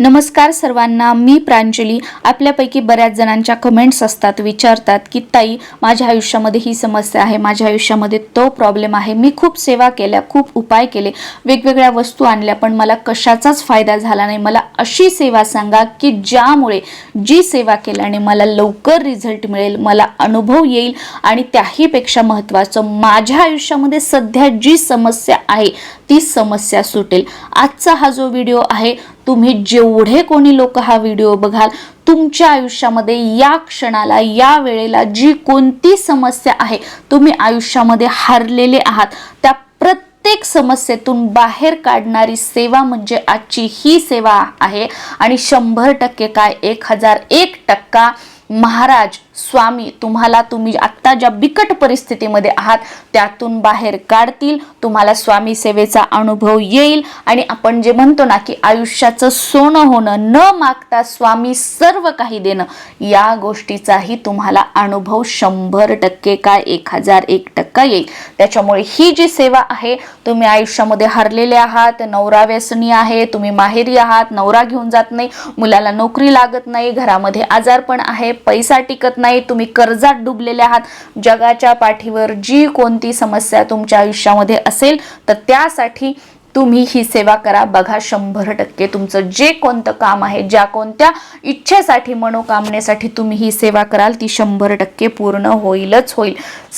नमस्कार सर्वांना, मी प्रांजली। आपल्यापैकी बऱ्याच जणांच्या कमेंट्स असतात, विचारतात की ताई माझ्या आयुष्यामध्ये ही समस्या आहे, माझ्या आयुष्यामध्ये तो प्रॉब्लेम आहे, मी खूप सेवा केल्या, खूप उपाय केले, वेगवेगळ्या वस्तू आणल्या, पण मला कशाचाच फायदा झाला नाही। मला अशी सेवा सांगा की ज्यामुळे जी सेवा केल्याने मला लवकर रिझल्ट मिळेल, मला अनुभव येईल आणि त्याहीपेक्षा महत्त्वाचं माझ्या आयुष्यामध्ये सध्या जी समस्या आहे ती समस्या सुटेल। आजचा हा जो व्हिडिओ आहे, तुम्ही जेवढे कोणी लोक हा व्हिडिओ बघाल, तुमच्या आयुष्यामध्ये या क्षणाला या वेळेला जी कोणती समस्या आहे, तुम्ही आयुष्यामध्ये हारलेले आहात, त्या प्रत्येक समस्येतून बाहेर काढणारी सेवा म्हणजे आजची ही सेवा आहे। आणि 100% काय 1001% महाराज स्वामी तुम्हाला, तुम्ही आता ज्या बिकट परिस्थितीमध्ये आहात त्यातून बाहेर काढतील, तुम्हाला स्वामी सेवेचा अनुभव येईल आणि आपण जे म्हणतो ना की आयुष्याचं सोनं होणं, न मागता स्वामी सर्व काही देणं, या गोष्टीचाही तुम्हाला अनुभव 100% काय 1001% येईल। त्याच्यामुळे ही जी सेवा आहे, तुम्ही आयुष्यामध्ये हरलेले आहात, नवरा व्यसनी आहे, तुम्ही माहेरी आहात, नवरा घेऊन जात नाही, मुलाला नोकरी लागत नाही, घरामध्ये आजारपण आहे, पैसा टिकत नाही, तुम्ही कर्जात डुबलेले आहात, जगाच्या पाठीवर जी कोणती समस्या तुमच्या आयुष्यामध्ये असेल तर त्यासाठी तुम्ही ही सेवा करा बघा। 100% तुमचं जे कोणतं काम आहे, ज्या कोणत्या इच्छेसाठी, मनोकामनेसाठी तुम्ही ही सेवा कराल ती 100% पूर्ण होईलच होईल।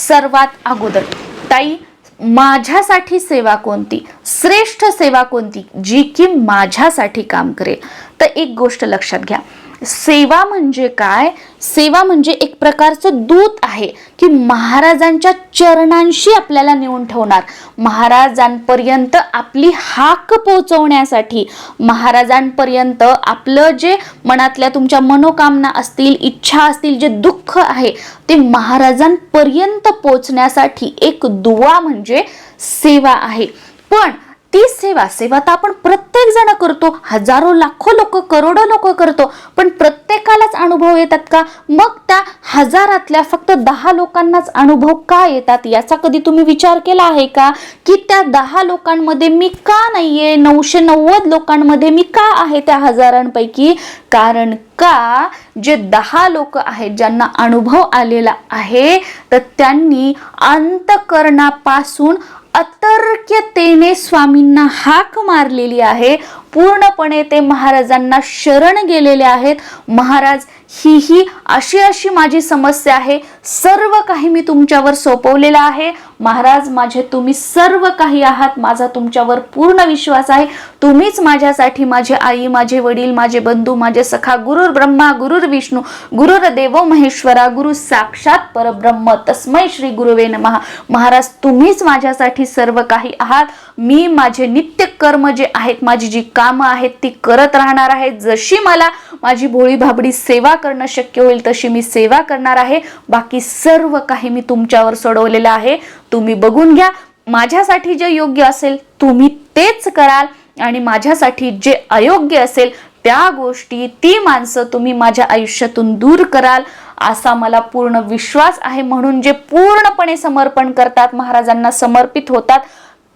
सर्वात अगोदर ताई, माझ्यासाठी सेवा कोणती, श्रेष्ठ सेवा कोणती जी की माझ्यासाठी काम करेल? तर एक गोष्ट लक्षात घ्या, सेवा म्हणजे काय? सेवा म्हणजे एक प्रकारचं दूत आहे की महाराजांच्या चरणांशी आपल्याला नेऊन ठेवणार, महाराजांपर्यंत आपली हाक पोहोचवण्यासाठी, महाराजांपर्यंत आपलं जे मनातल्या तुमच्या मनोकामना असतील, इच्छा असतील, जे दुःख आहे ते महाराजांपर्यंत पोहोचण्यासाठी एक दुवा म्हणजे सेवा आहे। पण ती सेवा तर आपण प्रत्येक जण करतो, हजारो लाखो लोक, करोडो लोक करतो, पण प्रत्येकालाच अनुभव येतात का? मग त्या हजारातल्या फक्त 10 लोकांनाच अनुभव का येतात याचा कधी तुम्ही विचार केला आहे का? की त्या 10 लोकांमध्ये मी का नाहीये, 990 लोकांमध्ये मी का आहे त्या हजारांपैकी? कारण का जे 10 लोक आहेत ज्यांना अनुभव आलेला आहे, तर त्यांनी अंतःकरणापासून अतर्क्यतेने स्वामींना हाक मारलेली आहे, पूर्णपणे ते महाराजांना शरण गेलेले आहेत। महाराज, ही अशी माझी समस्या आहे, सर्व काही मी तुमच्यावर सोपवलेलं आहे, महाराज माझे तुम्ही सर्व काही आहात, माझा तुमच्यावर पूर्ण विश्वास आहे, तुम्हीच माझ्यासाठी, माझे आई, माझे वडील, माझे बंधू, माझे सखा, गुरुर ब्रह्मा गुरुर विष्णू गुरुर देवो महेश्वरा, गुरु साक्षात परब्रह्म तस्मै श्री गुरुवे नमः। महाराज तुम्हीच माझ्यासाठी सर्व काही आहात, मी माझे नित्य कर्म जे आहेत, माझी जी कामं आहेत ती करत राहणार आहे, जशी मला माझी भोळी भाबडी सेवा करणं शक्य होईल तशी मी सेवा करणार आहे, बाकी सर्व काही मी तुमच्यावर सोडवलेलं आहे, तुम्ही बघून घ्या, माझ्यासाठी जे योग्य असेल तुम्ही तेच कराल आणि माझ्यासाठी जे अयोग्य असेल त्या गोष्टी, ती माणसं तुम्ही माझ्या आयुष्यातून दूर कराल, असा मला पूर्ण विश्वास आहे। म्हणून जे पूर्णपणे समर्पण करतात, महाराजांना समर्पित होतात,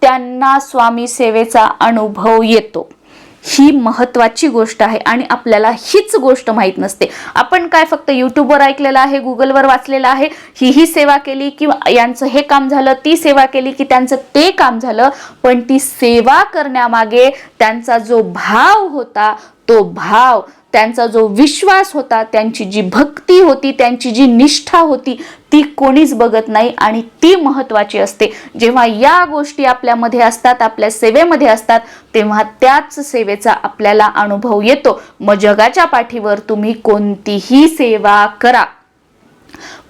त्यांना स्वामी सेवेचा अनुभव येतो। ही महत्त्वाची गोष्ट आहे आणि आपल्याला हीच गोष्ट माहित नसते। आपण काय फक्त यूट्यूबवर ऐकलेलं आहे, गुगलवर वाचलेलं आहे, ही सेवा केली की यांचं हे काम झालं, ती सेवा केली की त्यांचं ते काम झालं, पण ती सेवा करण्यामागे त्यांचा जो भाव होता, तो भाव, त्यांचा जो विश्वास होता, त्यांची जी भक्ती होती, त्यांची जी निष्ठा होती, ती कोणीच बघत नाही आणि ती महत्त्वाची असते। जेव्हा या गोष्टी आपल्यामध्ये असतात, आपल्या सेवेमध्ये असतात, तेव्हा त्याच सेवेचा आपल्याला अनुभव येतो। मग जगाच्या पाठीवर तुम्ही कोणतीही सेवा करा,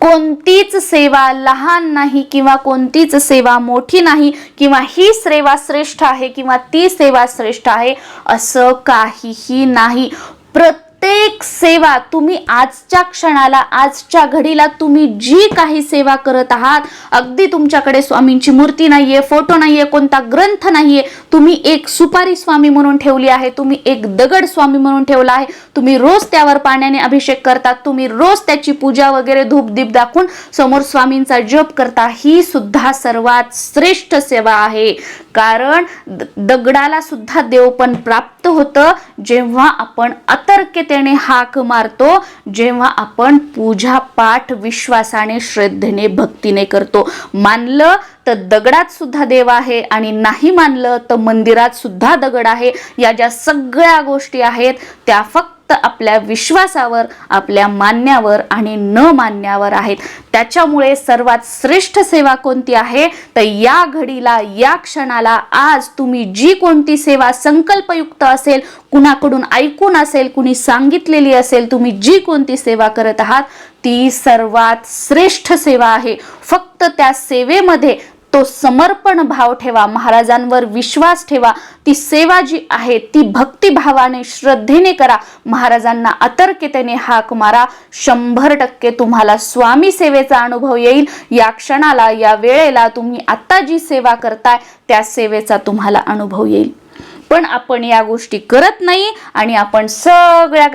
कोणतीच सेवा लहान नाही किंवा कोणतीच सेवा मोठी नाही, किंवा ही सेवा श्रेष्ठ आहे किंवा ती सेवा श्रेष्ठ आहे, असं काहीही नाही। प्रत्येक प्रत्येक सेवा तुम्ही आजच्या क्षणाला, आजच्या घडीला तुम्ही जी काही सेवा करत आहात, अगदी तुमच्याकडे स्वामींची मूर्ती नाहीये, फोटो नाहीये, कोणता ग्रंथ नाहीये, तुम्ही एक सुपारी स्वामी म्हणून ठेवली आहे, तुम्ही एक दगड स्वामी म्हणून ठेवला आहे, तुम्ही रोज त्यावर पाण्याने अभिषेक करतात, तुम्ही रोज त्याची पूजा वगैरे धूप दीप दाखवून समोर स्वामींचा जप करता, ही सुद्धा सर्वात श्रेष्ठ सेवा आहे. कारण दगडाला सुद्धा देवपण प्राप्त होतं जेव्हा आपण अतर्क्यतेने हाक मारतो, जेव्हा आपण पूजा पाठ विश्वासाने, श्रद्धेने, भक्तीने करतो. मानलं तर दगडात सुद्धा देव आहे आणि नाही मानलं तर मंदिरात सुद्धा दगड आहे. या ज्या सगळ्या गोष्टी आहेत त्या फक्त आपल्या विश्वासावर, आपल्या मान्यावर आणि न मान्यावर आहेत. त्याच्यामुळे सर्वात श्रेष्ठ सेवा कोणती आहे तर या घडीला, या क्षणाला, आज तुम्ही जी कोणती सेवा संकल्पयुक्त असेल, कुणाकडून ऐकून असेल, कुणी सांगितलेली असेल, तुम्ही जी कोणती सेवा करत आहात ती सर्वात श्रेष्ठ सेवा आहे. फक्त त्या सेवेमध्ये तो समर्पण भाव ठेवा, महाराजांवर विश्वास ठेवा. ती सेवा जी आहे ती भक्तिभावाने, श्रद्धेने करा. महाराजांना अतर्क्यतेने हाक मारा. 100% तुम्हाला स्वामी सेवेचा अनुभव येईल. या क्षणाला, या वेळेला तुम्ही आता जी सेवा करताय त्या सेवेचा तुम्हाला अनुभव येईल. पण आपण या गोष्टी करत नाही आणि आपण सगळ्या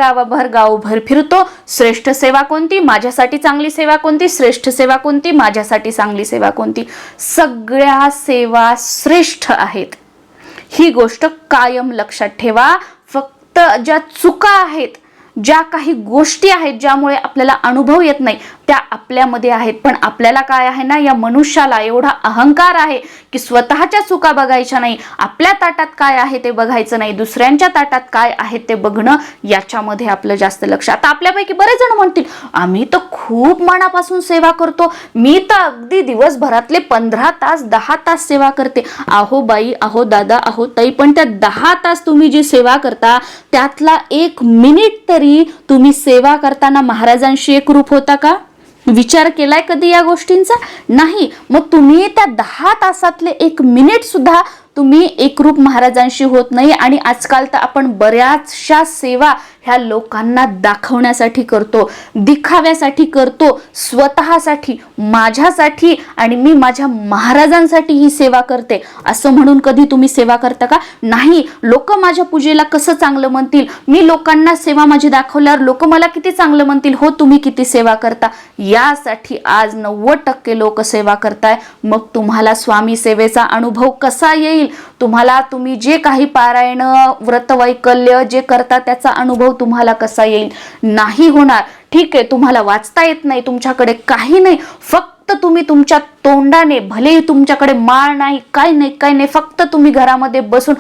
गावभर फिरतो. श्रेष्ठ सेवा कोणती, माझ्यासाठी चांगली सेवा कोणती, श्रेष्ठ सेवा कोणती, माझ्यासाठी चांगली सेवा कोणती. सगळ्या सेवा श्रेष्ठ आहेत, ही गोष्ट कायम लक्षात ठेवा. फक्त ज्या चुका आहेत, ज्या काही गोष्टी आहेत ज्यामुळे आपल्याला अनुभव येत नाही त्या आपल्यामध्ये आहेत. पण आपल्याला काय आहे ना, या मनुष्याला एवढा अहंकार आहे की स्वतःच्या चुका बघायच्या नाही, आपल्या ताटात काय आहे ते बघायचं नाही, दुसऱ्यांच्या ताटात काय आहे ते बघणं, याच्यामध्ये आपलं जास्त लक्ष. आता आपल्यापैकी बरेच जण म्हणतील आम्ही तर खूप मनापासून सेवा करतो, मी तर अगदी दिवसभरातले 15 तास 10 तास सेवा करते. अहो बाई, अहो दादा, अहो ताई, पण त्या 10 तास तुम्ही जी सेवा करता त्यातला 1 मिनिट तरी तुम्ही सेवा करताना महाराजांशी एकरूप होता का? विचार केलाय कधी या गोष्टींचा? नाही. मग तुम्ही त्या 10 तासातले 1 मिनिट सुद्धा तुम्ही एकरूप महाराजांशी होत नाही. आणि आजकाल तर आपण बऱ्याचशा सेवा ह्या लोकांना दाखवण्यासाठी करतो, दिखाव्यासाठी करतो, स्वतःसाठी, माझ्यासाठी आणि मी माझ्या महाराजांसाठी ही सेवा करते असं म्हणून कधी तुम्ही सेवा करता का? नाही. लोक माझ्या पूजेला कसं चांगलं म्हणतील, मी लोकांना सेवा माझी दाखवल्यावर लोक मला किती चांगलं म्हणतील. हो, तुम्ही किती सेवा करता यासाठी आज 90% लोक सेवा करताय. मग तुम्हाला स्वामी सेवेचा अनुभव कसा येईल? तुम्हाला, तुम्ही जे काही पारायण, व्रत, वैकल्य जे करता त्याचा अनुभव तुम्हाला कसा येईल? नाही होणार. ठीक आहे, तुम्हाला वाचता येत नाही, तुमच्याकडे काही नाही, फक्त तुम्ही तुमच्या तोंडाने, भलेही तुमच्याकडे माळ नाही, काय नाही, फक्त तुम्ही घरामध्ये बसून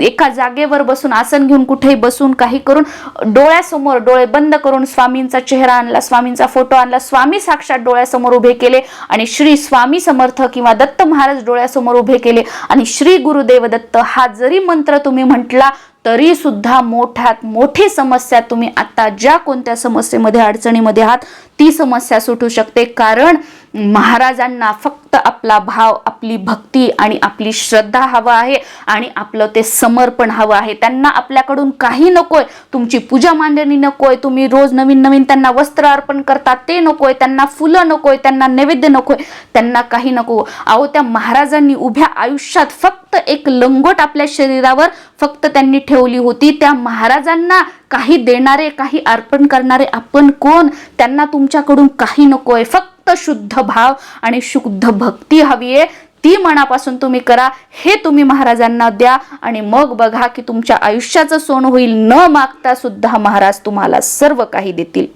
एका जागेवर बसून, आसन घेऊन, कुठेही बसून, काही करून, डोळ्यासमोर, डोळे बंद करून स्वामींचा चेहरा आणला, स्वामींचा फोटो आणला, स्वामी साक्षात डोळ्यासमोर उभे केले आणि श्री स्वामी समर्थ किंवा दत्त महाराज डोळ्यासमोर उभे केले आणि श्री गुरुदेव दत्त हा जरी मंत्र तुम्ही म्हटला तरी सुद्धा मोठ्यात मोठी समस्या, तुम्ही आता ज्या कोणत्या समस्येमध्ये, अडचणीमध्ये आहात ती समस्या सुटू शकते. कारण महाराजांना फक्त आपला भाव, आपली भक्ती आणि आपली श्रद्धा हवं आहे आणि आपलं ते समर्पण हवं आहे. त्यांना आपल्याकडून काही नकोय, तुमची पूजा मांडणी नकोय, तुम्ही रोज नवीन त्यांना वस्त्र अर्पण करतात ते नकोय, त्यांना फुलं नकोय, त्यांना नैवेद्य नकोय, त्यांना काही नको. अहो, त्या महाराजांनी उभ्या आयुष्यात फक्त एक लंगोट आपल्या शरीरावर फक्त त्यांनी ठेवली होती. त्या महाराजांना काही देणारे, काही अर्पण करणारे आपण कोण? त्यांना तुमच्याकडून काही नकोय, फक्त शुद्ध भाव आणि शुद्ध भक्ती हवी आहे. ती मनापासून तुम्ही करा, हे तुम्ही महाराजांना द्या आणि मग बघा की तुमच्या आयुष्याचं सोनं होईल. न मागता सुद्धा महाराज तुम्हाला सर्व काही देतील.